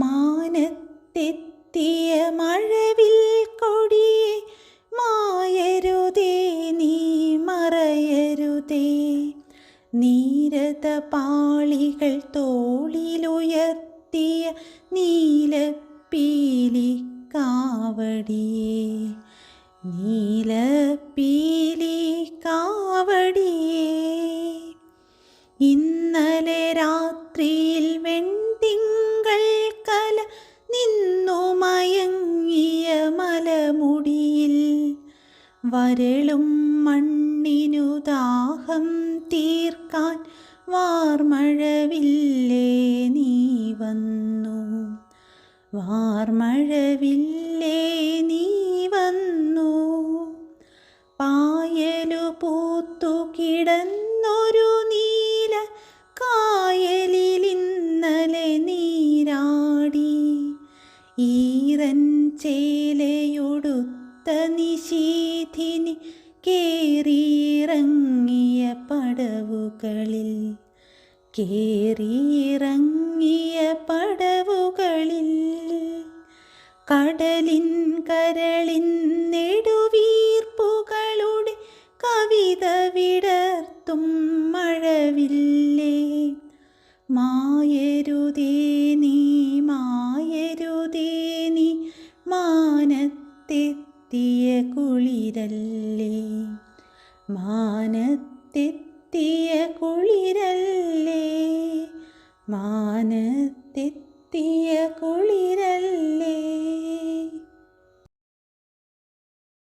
മാനത്തെത്തിയ മഴവിൽ കൊടിയെ മായരുതേ നീ മറയരുതേ. നീരത പാളികൾ തോളിലുയർത്തിയ നീലപ്പീലി കാവടിയേ, നീലപ്പീലി കാവടിയേ. ഇന്നലെ രാത്രിയിൽ വെൺതിങ്കൾ കല നിന്നു മയങ്ങിയ മലമുടിയിൽ, വരളും മണ്ണിനു ദാഹം തീർക്കാൻ വാർമഴവില്ലേ നീ വന്നു, വാർമഴവില്ലേ നീ വന്നു. പായലു പൂത്തു കിടന്നൊരു നീല കായലിൽ ഇന്നലെ നീരാടി, ഈറൻ ചേലയൊടുത്ത നിശീഥിനി കേറിയിറങ്ങിയ പടവുകളിൽ, കേറിയിറങ്ങിയ പടവുകളിൽ. കടലിൻ കരളിൻ നെടുവീർപ്പുകളുടെ കവിത വിടർത്തും മഴവില്ലേ, മായരുതേ നീ മായരുതേ നീ മാനത്തെത്തിയ കുളിരല്ലേ, മാനത്ത്